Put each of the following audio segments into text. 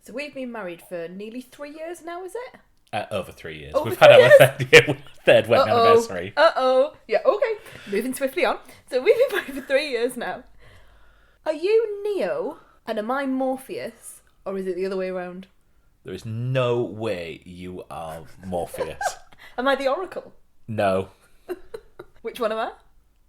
So we've been married for nearly 3 years now, is it? Over 3 years. Over We've 3 had years? our third wedding anniversary. Yeah, okay. Moving swiftly on. So we've been married for 3 years now. Are you Neo and am I Morpheus? Or is it the other way around? There is no way you are Morpheus. Am I the Oracle? No. Which one am I?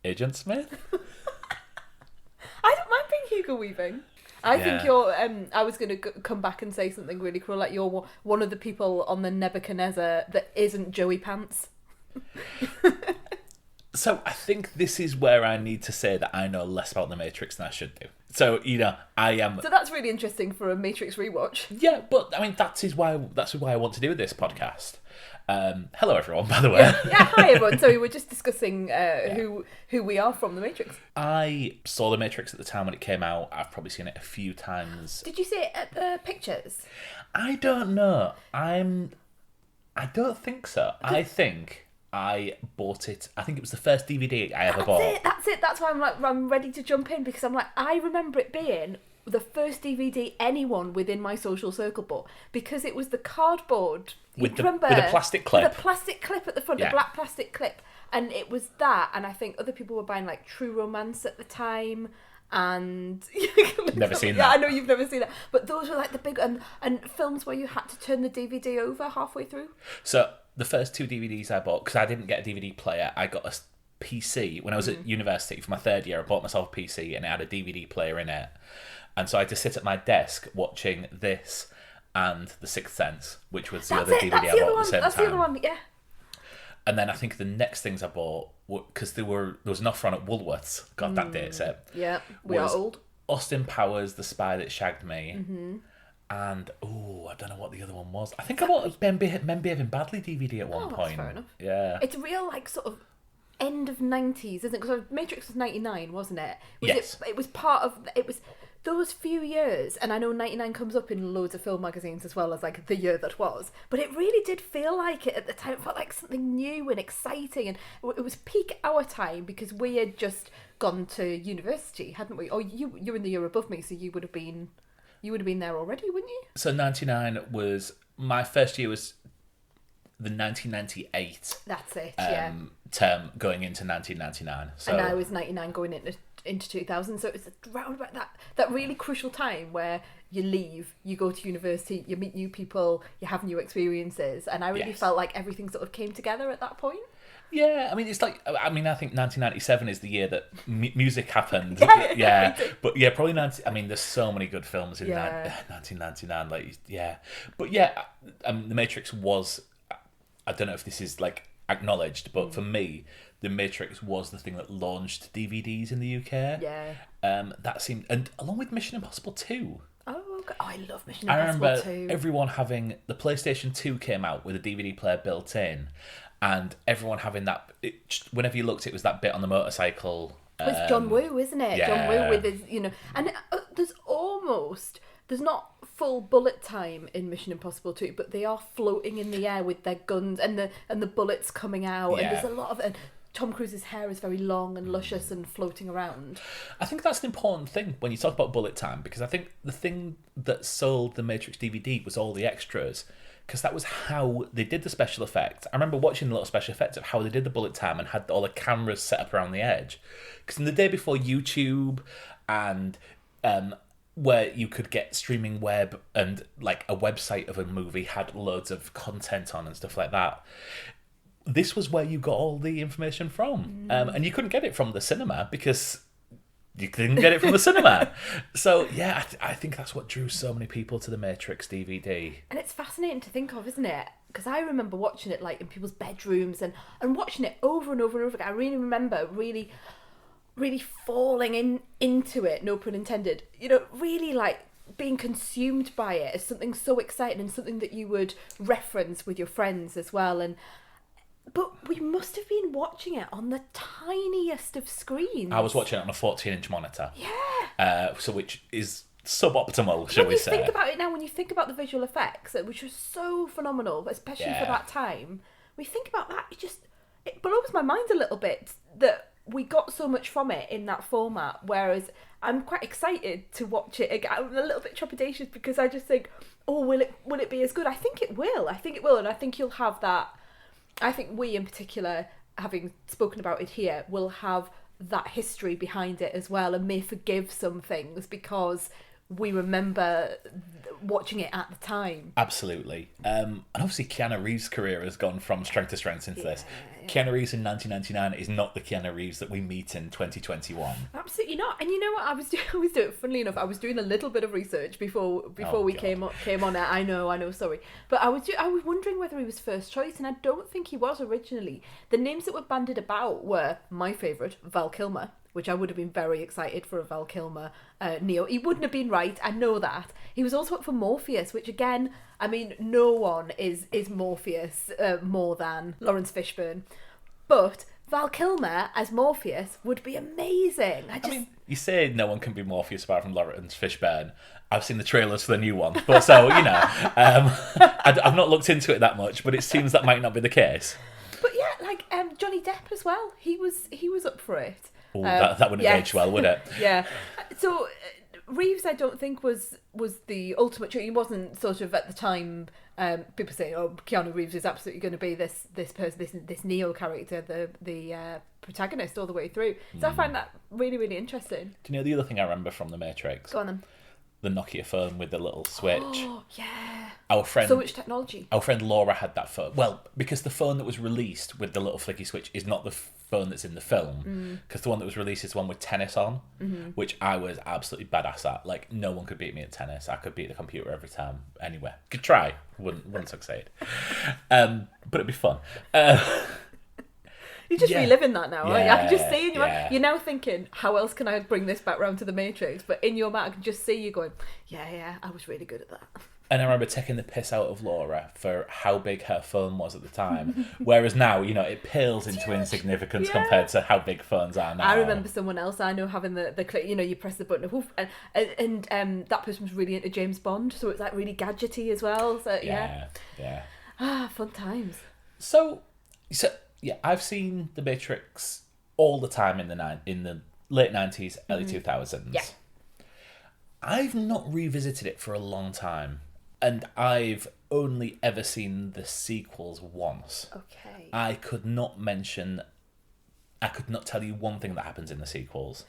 Agent Smith? I don't mind being Hugo Weaving. I think you're. I was going to come back and say something really cruel, like you're one of the people on the Nebuchadnezzar that isn't Joey Pants. So I think this is where I need to say that I know less about the Matrix than I should do. So I am. So that's really interesting for a Matrix rewatch. Yeah, but I mean that's why I want to do this podcast. Hello everyone, by the way. Yeah, hi everyone. So we were just discussing who we are from the Matrix. I saw the Matrix at the time when it came out. I've probably seen it a few times. Did you see it at the pictures? I don't know. I don't think so. I think I bought it. I think it was the first DVD I ever bought. That's it. That's why I'm ready to jump in, because I'm like, I remember it being the first DVD anyone within my social circle bought, because it was the cardboard with a plastic clip. With a plastic clip at the front, a black plastic clip. And it was that, and I think other people were buying like True Romance at the time, and never seen that. Yeah, I know you've never seen that, but those were like the big and films where you had to turn the DVD over halfway through. So the first two DVDs I bought, because I didn't get a DVD player, I got a PC when I was at university for my third year. I bought myself a PC and it had a DVD player in it, and so I had to sit at my desk watching this and The Sixth Sense, which was the other DVD I bought at the same time. That's the other one, yeah. And then I think the next things I bought, because there was an offer on at Woolworths, God, that dates it. Yeah, we are old. Austin Powers, The Spy That Shagged Me, and I don't know what the other one was. I think I bought Men Behaving Badly DVD at one point. Fair enough. Yeah, it's a real like sort of end of 90s, isn't it? Because Matrix was 99, wasn't it? Yes. It was part of it was those few years, and I know 99 comes up in loads of film magazines as well as like the year that was, but it really did feel like it at the time. It felt like something new and exciting, and it was peak our time because we had just gone to university, hadn't we? Oh, you're in the year above me, so you would have been there already, wouldn't you? So 99 was my first year, was the 1998. That's it. Term going into 1999. So and I was 99 going into 2000, so it's around about that really crucial time where you leave, you go to university, you meet new people, you have new experiences, and I really felt like everything sort of came together at that point. Yeah, I mean, it's like, I think 1997 is the year that music happened. But yeah, probably there's so many good films in 1999. The Matrix was, I don't know if this is like acknowledged, but for me, The Matrix was the thing that launched DVDs in the UK. Yeah. That seemed, and along with Mission Impossible 2. Oh, okay. I love Mission Impossible 2. I remember everyone having, the PlayStation 2 came out with a DVD player built in, and everyone having that, whenever you looked, it was that bit on the motorcycle. It's John Woo, isn't it? Yeah. John Woo with his, and there's not full bullet time in Mission Impossible 2, but they are floating in the air with their guns and the bullets coming out, and there's a lot of, and Tom Cruise's hair is very long and luscious and floating around. I think that's an important thing when you talk about bullet time, because I think the thing that sold the Matrix DVD was all the extras, because that was how they did the special effects. I remember watching the little special effects of how they did the bullet time and had all the cameras set up around the edge. Because in the day before YouTube and where you could get streaming web and like a website of a movie had loads of content on and stuff like that, this was where you got all the information from. And you couldn't get it from the cinema because you couldn't get it from the cinema. So yeah, I think that's what drew so many people to the Matrix DVD. And it's fascinating to think of, isn't it? Because I remember watching it like in people's bedrooms and watching it over and over and over again. I really remember really falling into it, no pun intended. Really like being consumed by it as something so exciting and something that you would reference with your friends as well. But we must have been watching it on the tiniest of screens. I was watching it on a 14-inch monitor. Yeah. So which is suboptimal, shall we say. When you think about it now, when you think about the visual effects, which was so phenomenal, especially for that time, when you think about that, it blows my mind a little bit that we got so much from it in that format, whereas I'm quite excited to watch it again. I'm a little bit trepidatious because I just think, oh, will it be as good? I think it will, and I think you'll have that. I think we in particular, having spoken about it here, will have that history behind it as well, and may forgive some things because we remember watching it at the time. Absolutely. And obviously Keanu Reeves' career has gone from strength to strength since this. Keanu Reeves in 1999 is not the Keanu Reeves that we meet in 2021. Absolutely not. And you know what I was doing? Funnily enough, I was doing a little bit of research before we came on it. I know, sorry. But I was wondering whether he was first choice, and I don't think he was originally. The names that were bandied about were my favourite, Val Kilmer, which I would have been very excited for a Val Kilmer Neo. He wouldn't have been right, I know that. He was also up for Morpheus, which again, I mean, no one is Morpheus more than Lawrence Fishburne. But Val Kilmer as Morpheus would be amazing. I mean, you say no one can be Morpheus apart from Lawrence Fishburne. I've seen the trailers for the new one, but so, I've not looked into it that much, but it seems that might not be the case. But yeah, like Johnny Depp as well. He was up for it. Ooh, that wouldn't age well, would it? Yeah. So Reeves, I don't think was the ultimate choice. He wasn't sort of at the time. People say, "Oh, Keanu Reeves is absolutely going to be this person, this Neo character, the protagonist all the way through." So I find that really, really interesting. Do you know the other thing I remember from The Matrix? Go on then. The Nokia phone with the little switch. Oh yeah. So much technology. Our friend Laura had that phone. Well, because the phone that was released with the little flicky switch is not the phone that's in the film, because the one that was released is the one with tennis on, which I was absolutely badass at. Like, no one could beat me at tennis. I could beat the computer every time, anywhere. Could try, wouldn't succeed. But it'd be fun. You're just reliving that now. Yeah, I can just see in your mind. You're now thinking, how else can I bring this back round to the Matrix? But in your mind, I can just see you going, yeah, I was really good at that. And I remember taking the piss out of Laura for how big her phone was at the time. Whereas now, it pales into insignificance compared to how big phones are now. I remember someone else I know having the click, you press the button, woof, and that person was really into James Bond, so it's like really gadgety as well. So yeah. Fun times. So yeah, I've seen The Matrix all the time in the late 90s, early 2000s. Yeah. I've not revisited it for a long time. And I've only ever seen the sequels once. Okay. I could not tell you one thing that happens in the sequels.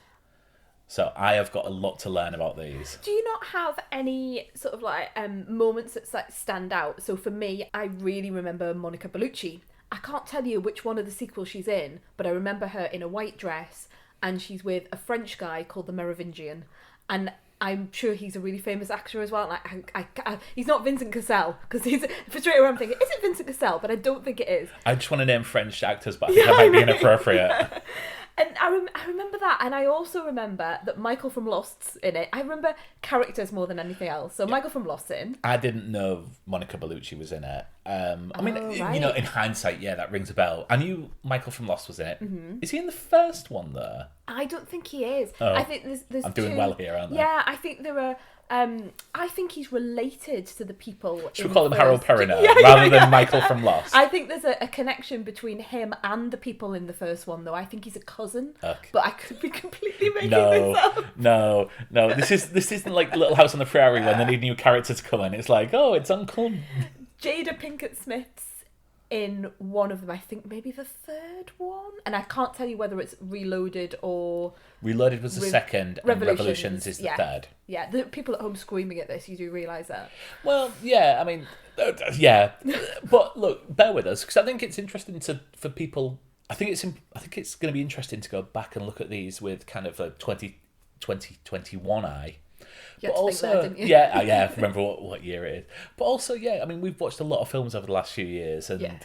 So I have got a lot to learn about these. Do you not have any sort of like moments that stand out? So for me, I really remember Monica Bellucci. I can't tell you which one of the sequels she's in, but I remember her in a white dress and she's with a French guy called the Merovingian. And I'm sure he's a really famous actor as well. Like, he's not Vincent Cassel, because he's straight away I'm thinking, is it Vincent Cassel? But I don't think it is. I just want to name French actors, but I think that might be inappropriate. Yeah. And I remember that, and I also remember that Michael from Lost's in it. I remember characters more than anything else. So Michael from Lost's in. I didn't know Monica Bellucci was in it. Right. In hindsight, yeah, that rings a bell. I knew Michael from Lost was in it. Mm-hmm. Is he in the first one though? I don't think he is. Oh, I think there's I'm doing well here, aren't I? Yeah, I think there are. I think he's related to the people. Should we call him Harold Perrineau rather than Michael from Lost? I think there's a connection between him and the people in the first one, though. I think he's a cousin, okay. But I could be completely making this up. No. This isn't like Little House on the Prairie when they need new characters to come in. It's like, oh, it's Uncle Jada Pinkett Smith's in one of them. I think maybe the third one, and I can't tell you whether it's Reloaded or Reloaded was the second, and Revolutions is the third. Yeah, the people at home screaming at this, you do realise that. Well, yeah, I mean, yeah, but look, bear with us because I think it's interesting for people. I think it's going to be interesting to go back and look at these with kind of a 2021 eye. You had to think there, didn't you? Yeah, remember what year it is. But also, yeah, I mean, we've watched a lot of films over the last few years, and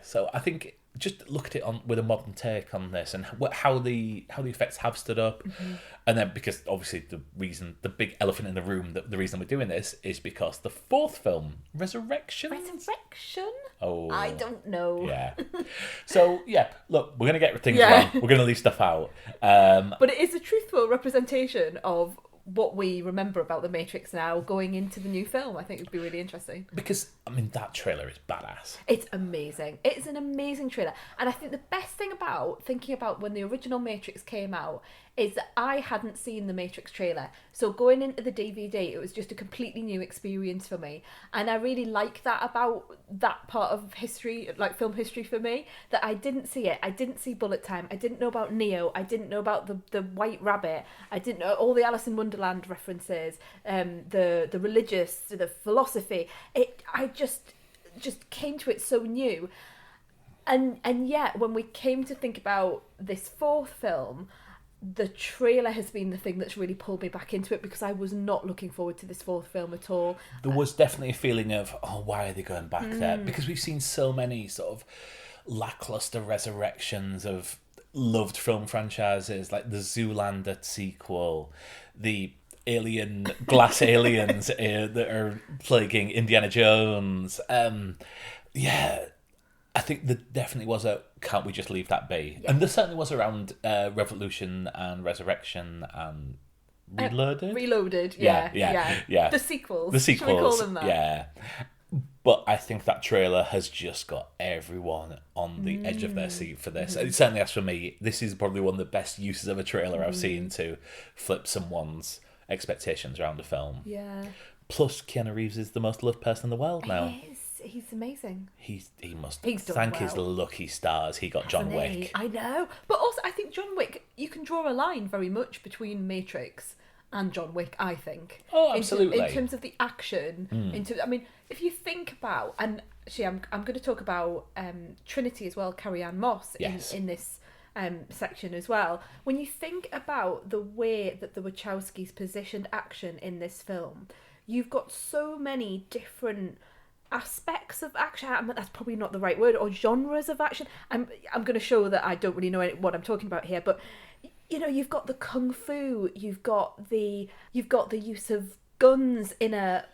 so I think just look at it with a modern take on this and how the effects have stood up, and then because obviously the big elephant in the room, the reason we're doing this is because the fourth film, Resurrection. Oh, I don't know. Yeah. So yeah, look, we're gonna get things wrong. We're gonna leave stuff out. But it is a truthful representation of what we remember about the Matrix now going into the new film. I think it would be really interesting. Because, I mean, that trailer is badass. It's amazing. It's an amazing trailer. And I think the best thing about thinking about when the original Matrix came out is that I hadn't seen the Matrix trailer. So going into the DVD, it was just a completely new experience for me. And I really like that about that part of history, like film history for me, that I didn't see it. I didn't see Bullet Time. I didn't know about Neo. I didn't know about the White Rabbit. I didn't know all the Alice in Wonderland references, the religious, the philosophy. I just came to it so new. And yet, when we came to think about this fourth film, the trailer has been the thing that's really pulled me back into it, because I was not looking forward to this fourth film at all. There was definitely a feeling of, oh, why are they going back there? Because we've seen so many sort of lackluster resurrections of loved film franchises, like the Zoolander sequel, the glass aliens that are plaguing Indiana Jones. Yeah, I think there definitely was a can't we just leave that be? Yeah. And there certainly was around Revolution and Resurrection and Reloaded. Yeah. The sequels. Should we call them that? Yeah. But I think that trailer has just got everyone on the edge of their seat for this. It certainly has for me. This is probably one of the best uses of a trailer I've seen to flip someone's expectations around a film. Yeah. Plus, Keanu Reeves is the most loved person in the world now. He is. He's amazing. He's thank his lucky stars he got John Wick. I know. But also, I think John Wick, you can draw a line very much between Matrix and John Wick, I think. Oh, absolutely. In terms of the action. I mean, if you think about, and actually I'm going to talk about Trinity as well, Carrie-Anne Moss, in this section as well. When you think about the way that the Wachowskis positioned action in this film, you've got so many different aspects of action. That's probably not the right word, or genres of action. I'm going to show that I don't really know what I'm talking about here, but you know, you've got the kung fu, you've got the use of guns in a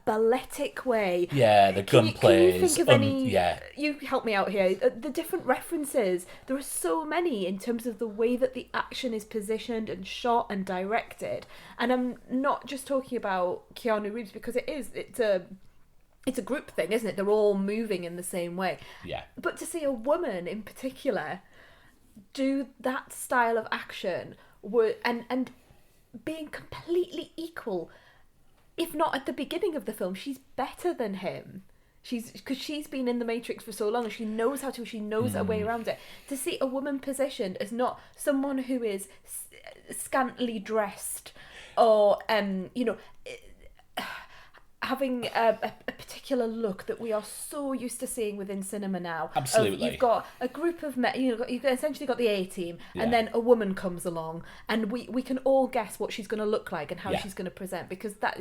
balletic way. Yeah, the gunplay. Can you think of any? Yeah. You help me out here. The different references. There are so many in terms of the way that the action is positioned and shot and directed. And I'm not just talking about Keanu Reeves, because it's a group thing, isn't it? They're all moving in the same way. Yeah. But to see a woman in particular do that style of action and being completely equal, if not at the beginning of the film, she's better than him. Because she's been in the Matrix for so long, and she knows her way around it. To see a woman positioned as not someone who is scantily dressed or having a particular look that we are so used to seeing within cinema now. Absolutely. You've got a group of men, you've essentially got the A-team, and then a woman comes along, and we can all guess what she's going to look like and how she's going to present, because that,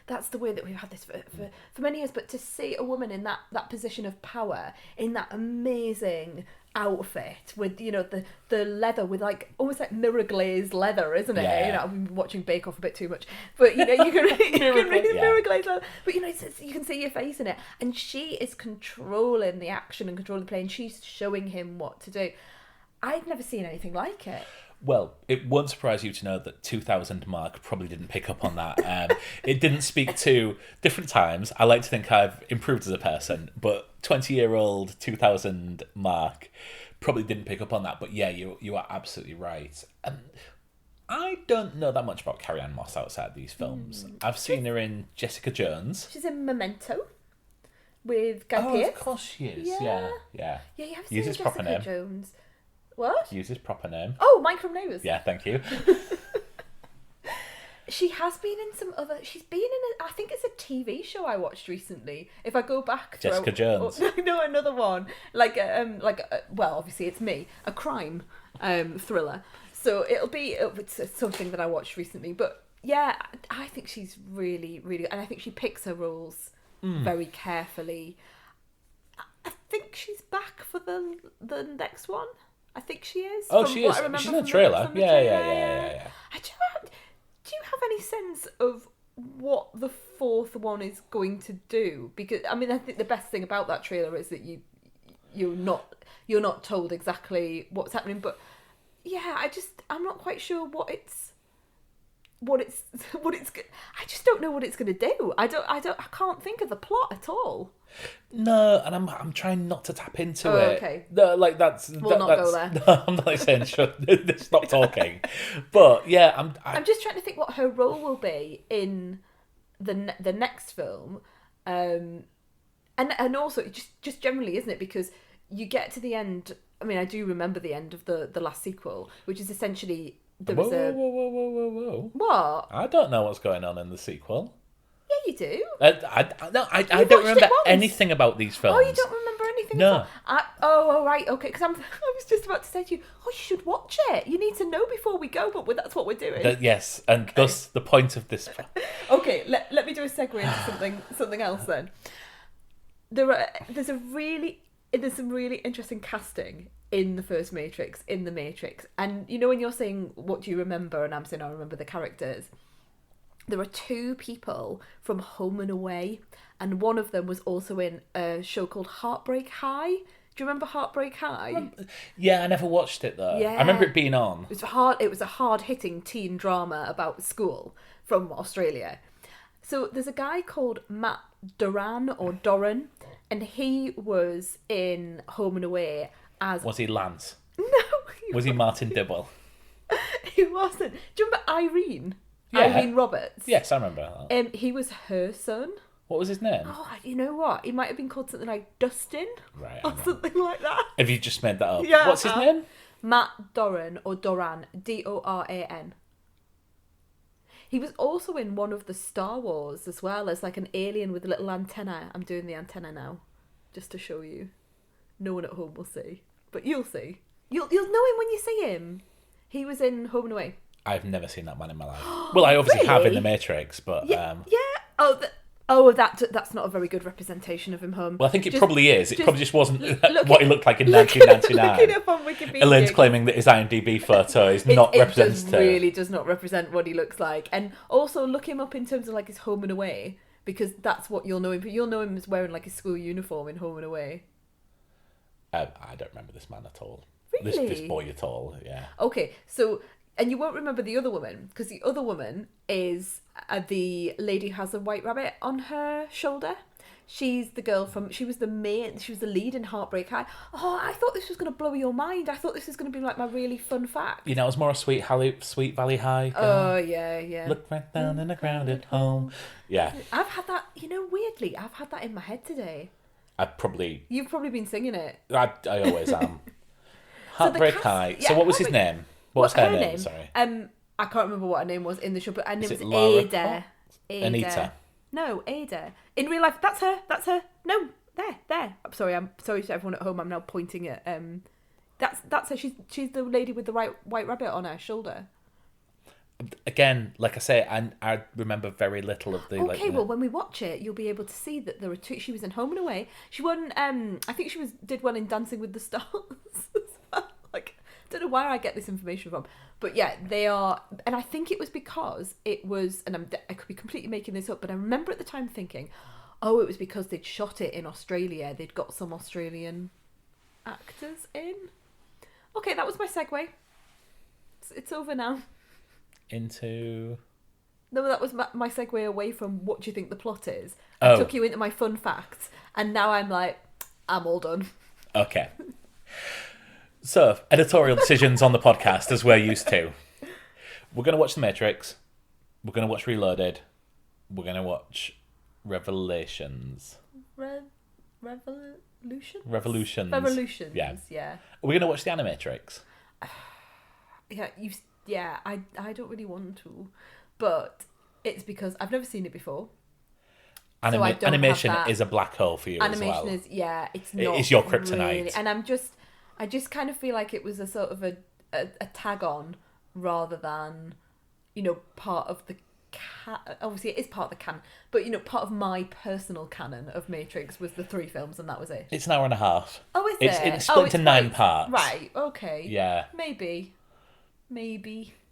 that's the way that we've had this for many years. But to see a woman in that position of power, in that amazing outfit with the leather, with like almost like mirror glazed leather, isn't it? I've been watching Bake Off a bit too much, but you can read mirror glazed leather, but you can see your face in it, and she is controlling the action and controlling the play, and she's showing him what to do. I've never seen anything like it. Well, it won't surprise you to know that 2000 Mark probably didn't pick up on that. It didn't speak to different times. I like to think I've improved as a person, but 20-year-old 2000 Mark probably didn't pick up on that. But yeah, you are absolutely right. I don't know that much about Carrie-Anne Moss outside these films. I've seen her in Jessica Jones. She's in Memento with Guy Pearce. Of course she is. Yeah. Yeah, you have seen Use his Jessica proper name. Jones. What? Use his proper name. Oh, Mike from Neighbours. Yeah, thank you. She has been in some other... She's been in I think it's a TV show I watched recently. If I go back to... Jessica Jones. No, another one. Well, obviously it's me. A crime thriller. So it's something that I watched recently. But yeah, I think she's really, really... And I think she picks her roles very carefully. I think she's back for the next one. I think she is. Oh, she is. She's in the trailer. Yeah. Do you have any sense of what the fourth one is going to do? Because I think the best thing about that trailer is that you're not told exactly what's happening. But yeah, I'm not quite sure what it's I just don't know what it's going to do. I can't think of the plot at all. No, and I'm trying not to tap into Oh, it. okay. No, like We'll not go there. No, I'm not like saying stop talking. But yeah, I'm just trying to think what her role will be in the next film, and also just generally, isn't it? Because you get to the end. I mean, I do remember the end of the last sequel, which is essentially whoa. What? I don't know what's going on in the sequel. Yeah, you do. I don't remember anything about these films. Oh, you don't remember anything? No. Right, okay. Because I was just about to say to you, you should watch it. You need to know before we go, but that's what we're doing. Yes, and thus the point of this. Okay, let me do a segue into something else then. There's some really interesting casting in the first Matrix, in the Matrix, and you know when you're saying what do you remember, and I'm saying I remember the characters. There are two people from Home and Away, and one of them was also in a show called Heartbreak High. Do you remember Heartbreak High? Yeah, I never watched it though. Yeah. I remember it being on. It was a hard-hitting teen drama about school from Australia. So there's a guy called Matt Doran, and he was in Home and Away as... Was he Lance? No. Was he Martin Dibble? He wasn't. Do you remember Irene? Yeah. Irene Roberts? Yes, I remember that. He was her son. What was his name? Oh, you know what? He might have been called something like Dustin. Right. Or something like that. Have you just made that up? Yeah. What's his name? Matt Doran, or Doran. Doran. He was also in one of the Star Wars as well, as like an alien with a little antenna. I'm doing the antenna now, just to show you. No one at home will see, but you'll see. You'll know him when you see him. He was in Home and Away. I've never seen that man in my life. Well, I obviously have in The Matrix, but... Yeah. That's not a very good representation of him, home. Well, I think it probably is. It probably just wasn't what he looked like in Look 1999. it up on Wikipedia. Elaine's claiming that his IMDb photo is not representative. It really does not represent what he looks like. And also look him up in terms of like his Home and Away, because that's what you'll know him. But you'll know him as wearing like his school uniform in Home and Away. I don't remember this man at all. Really? This boy at all, yeah. Okay, so... And you won't remember the other woman, because the other woman is the lady who has a white rabbit on her shoulder. She's the girl she was the lead in Heartbreak High. Oh, I thought this was going to blow your mind. I thought this was going to be like my really fun fact. You know, it was more a Sweet Valley High girl. Oh, yeah. Look right down in the ground at home. Yeah. I've had that, weirdly, I've had that in my head today. You've probably been singing it. I always am. Heartbreak High. Yeah, so what was his name? What was her name? Sorry. I can't remember what her name was in the show, but her name was Laura Ada. Anita. No, Ada. In real life, that's her. No, there. I'm sorry to everyone at home. I'm now pointing at. That's her. She's the lady with the white rabbit on her shoulder. Again, like I say, I remember very little of the. Okay, well, when we watch it, you'll be able to see that there are two. She was in Home and Away. She won. I think did one in Dancing with the Stars. Like, I don't know where I get this information from, but yeah, they are. And I think it was because it was, and I could be completely making this up, but I remember at the time thinking, oh, it was because they'd shot it in Australia. They'd got some Australian actors in. Okay, that was my segue. It's over now. Into... No, that was my segue away from what do you think the plot is. I took you into my fun facts, and now I'm like, I'm all done. Okay. So, editorial decisions on the podcast, as we're used to. We're going to watch The Matrix. We're going to watch Reloaded. We're going to watch Revelations. Revolutions? Revolutions, yeah. We're going to watch The Animatrix. I don't really want to, but it's because I've never seen it before. Animation is a black hole for you as well. Animation is, it's not. It's your kryptonite. Really, and I just kind of feel like it was a sort of a tag on rather than, part of the obviously it is part of the canon, but part of my personal canon of Matrix was the 3 films, and that was it. It's an hour and a half. Oh, is it? It's split into 9 parts. Right. Okay. Yeah. Maybe.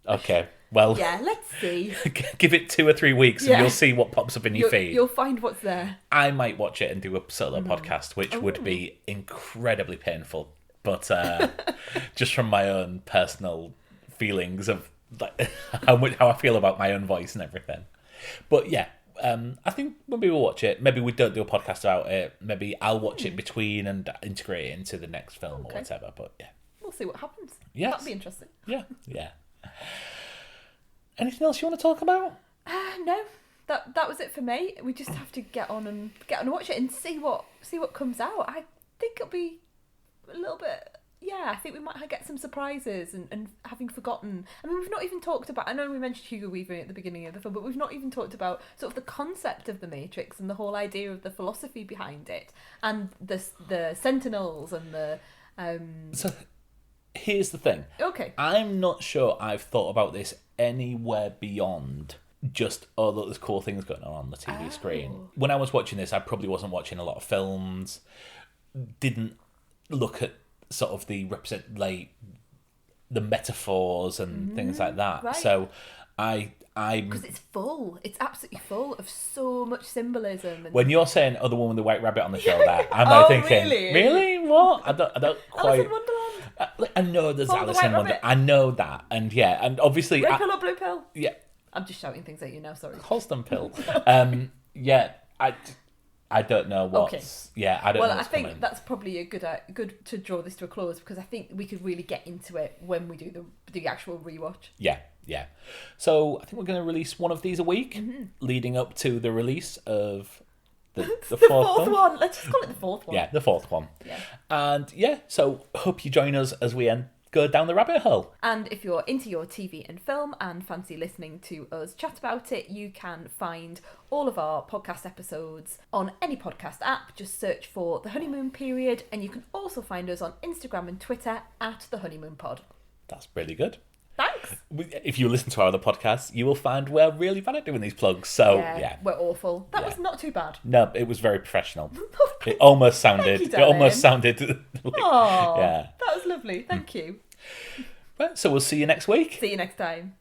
Okay. Well. Yeah. Let's see. Give it 2 or 3 weeks, and you'll see what pops up in your feed. You'll find what's there. I might watch it and do a solo podcast, which would be incredibly painful, but just from my own personal feelings of like how I feel about my own voice and everything. But yeah, I think maybe we'll watch it. Maybe we don't do a podcast about it. Maybe I'll watch it between and integrate it into the next film or whatever. But yeah, we'll see what happens. Yes. That'll be interesting. Yeah. Anything else you want to talk about? No. That was it for me. We just have to get on and watch it and see what comes out. I think it'll be a little bit. Yeah, I think we might get some surprises and having forgotten. I mean, we've not even talked about. I know we mentioned Hugo Weaving at the beginning of the film, but we've not even talked about sort of the concept of the Matrix and the whole idea of the philosophy behind it and the Sentinels and the. So, here's the thing. Okay. I'm not sure I've thought about this anywhere beyond just, oh, look, there's cool things going on the TV screen. When I was watching this, I probably wasn't watching a lot of films, didn't look at sort of the metaphors and things like that. Right. So I because it's absolutely full of so much symbolism. And... When you're saying, "Oh, the one with the white rabbit on the show," that I'm like thinking, really? What? I don't quite. Alice in Wonderland. I know there's Follow the Alice White in Wonderland. Rabbit. I know that, and yeah, and obviously, Red pill or blue pill? yeah, I'm just shouting things at you now. Sorry. Holston pill. Yeah, I don't know what's. Okay. Yeah, I don't know. Well, I what's think coming. that's probably a good to draw this to a close because I think we could really get into it when we do the actual rewatch. Yeah. So I think we're going to release one of these a week, leading up to the release of the fourth one. Let's just call it the fourth one. Yeah, the fourth one. Yeah. And yeah, so hope you join us as we go down the rabbit hole. And if you're into your TV and film and fancy listening to us chat about it, you can find all of our podcast episodes on any podcast app. Just search for The Honeymoon Period, and you can also find us on Instagram and Twitter at The Honeymoon Pod. That's really good. Thanks. If you listen to our other podcasts, you will find we're really bad at doing these plugs. So yeah. We're awful. That was not too bad. No, it was very professional. It almost sounded. Thank you, It almost darling. sounded. Aww, Yeah. that was lovely. Thank you. Right, so we'll see you next week. See you next time.